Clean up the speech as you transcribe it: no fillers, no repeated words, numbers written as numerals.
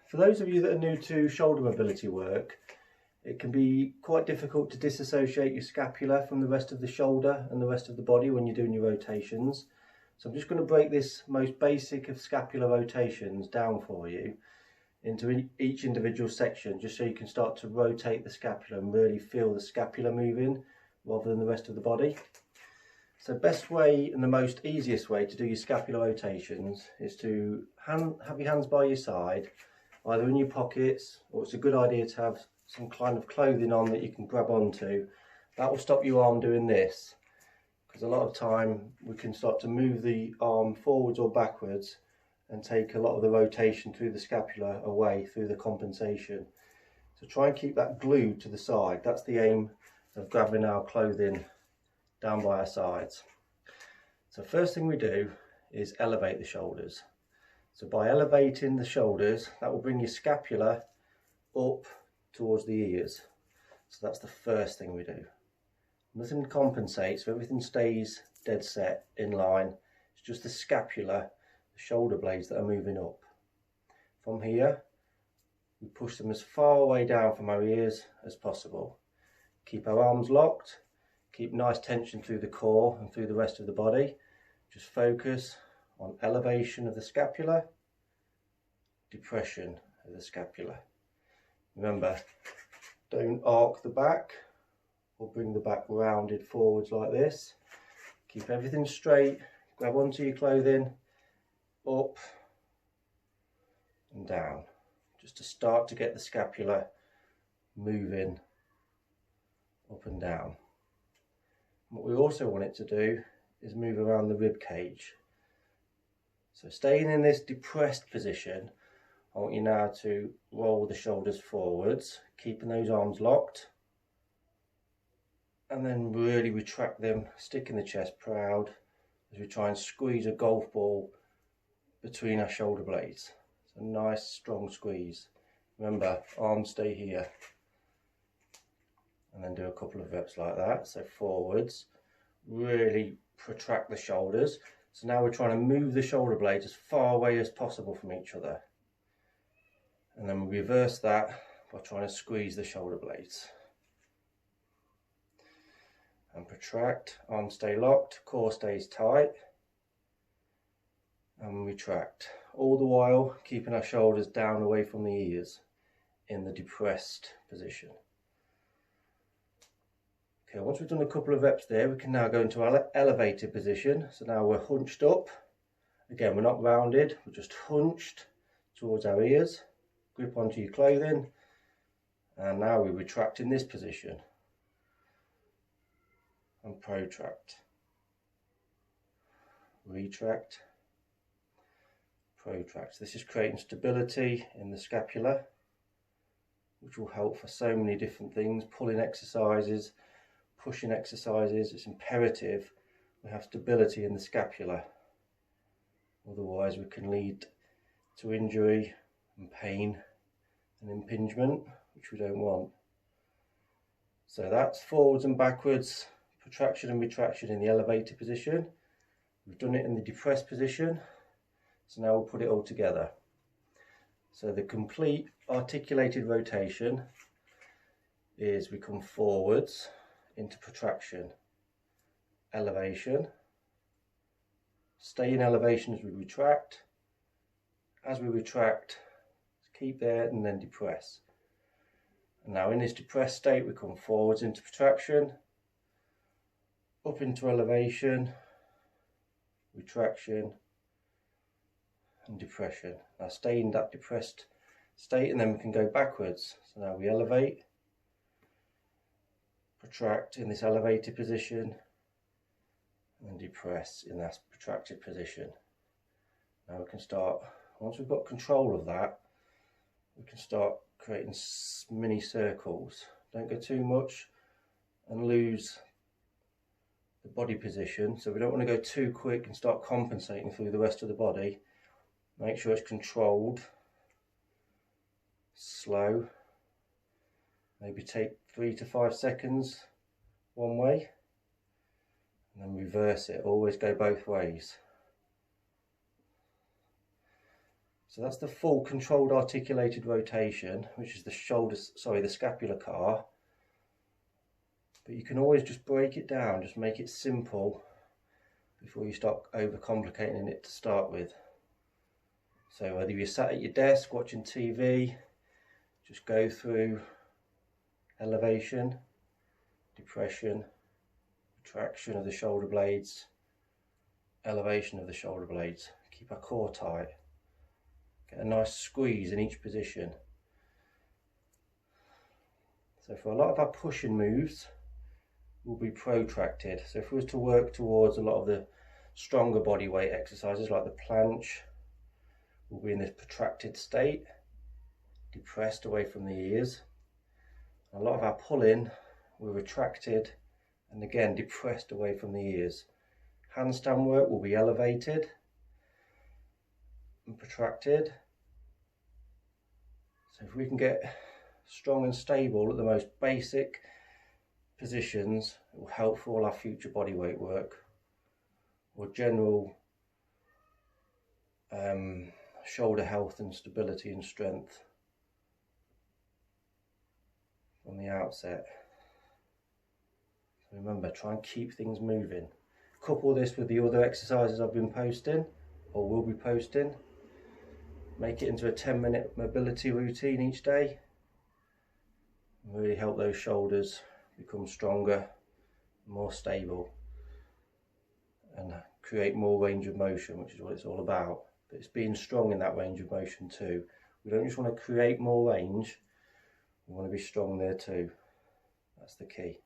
For those of you that are new to shoulder mobility work, it can be quite difficult to disassociate your scapula from the rest of the shoulder and the rest of the body when you're doing your rotations. So I'm just going to break this most basic of scapular rotations down for you into each individual section, just so you can start to rotate the scapula and really feel the scapula moving rather than the rest of the body. So best way and the most easiest way to do your scapular rotations is to have your hands by your side, either in your pockets, or it's a good idea to have some kind of clothing on that you can grab onto. That will stop your arm doing this, because a lot of time we can start to move the arm forwards or backwards and take a lot of the rotation through the scapula away through the compensation. So try and keep that glued to the side. That's the aim of grabbing our clothing down by our sides. So first thing we do is elevate the shoulders. So by elevating the shoulders, that will bring your scapula up towards the ears. So that's the first thing we do. Nothing compensates, so everything stays dead set in line. It's just the scapula, the shoulder blades that are moving up. From here, we push them as far away down from our ears as possible. Keep our arms locked. Keep nice tension through the core and through the rest of the body. Just focus on elevation of the scapula, depression of the scapula. Remember, don't arc the back or bring the back rounded forwards like this. Keep everything straight, grab onto your clothing, up and down, just to start to get the scapula moving up and down. What we also want it to do is move around the rib cage. So staying in this depressed position, I want you now to roll the shoulders forwards, keeping those arms locked, and then really retract them, sticking the chest proud as we try and squeeze a golf ball between our shoulder blades. So nice strong squeeze. Remember, arms stay here. And then do a couple of reps like that. So forwards, really protract the shoulders. So now we're trying to move the shoulder blades as far away as possible from each other. And then we reverse that by trying to squeeze the shoulder blades. And protract, arms stay locked, core stays tight. And retract. All the while keeping our shoulders down away from the ears in the depressed position. Okay, once we've done a couple of reps there, we can now go into our elevated position. So now we're hunched up. Again, we're not rounded, we're just hunched towards our ears. Grip onto your clothing. And now we retract in this position. And protract. Retract. Protract. This is creating stability in the scapula, which will help for so many different things. Pulling exercises, pushing exercises. It's imperative we have stability in the scapula, otherwise we can lead to injury and pain and impingement, which we don't want. So that's forwards and backwards, protraction and retraction in the elevated position. We've done it in the depressed position, so now we'll put it all together. So the complete articulated rotation is we come forwards into protraction, elevation, stay in elevation as we retract. As we retract, keep there and then depress. And now in this depressed state we come forwards into protraction, up into elevation, retraction and depression. Now stay in that depressed state and then we can go backwards. So now we elevate, protract in this elevated position and depress in that protracted position. Now we can start, once we've got control of that, we can start creating mini circles. Don't go too much and lose the body position, so we don't want to go too quick and start compensating through the rest of the body. Make sure it's controlled, slow, maybe take 3 to 5 seconds one way and then reverse it. Always go both ways. So that's the full controlled articulated rotation, which is the the scapular car. But you can always just break it down, just make it simple before you start overcomplicating it to start with. So whether you're sat at your desk watching TV, just go through elevation, depression, retraction of the shoulder blades, elevation of the shoulder blades. Keep our core tight. Get a nice squeeze in each position. So for a lot of our pushing moves will be protracted. So if we was to work towards a lot of the stronger body weight exercises like the planche, we'll be in this protracted state, depressed away from the ears. A lot of our pulling, we're retracted and again depressed away from the ears. Handstand work will be elevated and protracted. So if we can get strong and stable at the most basic positions, it will help for all our future body weight work or general shoulder health and stability and strength from the outset. So remember, try and keep things moving. Couple this with the other exercises I've been posting or will be posting. Make it into a 10-minute mobility routine each day. Really help those shoulders become stronger, more stable, and create more range of motion, which is what it's all about. But it's being strong in that range of motion too. We don't just want to create more range, we want to be strong there too. That's the key.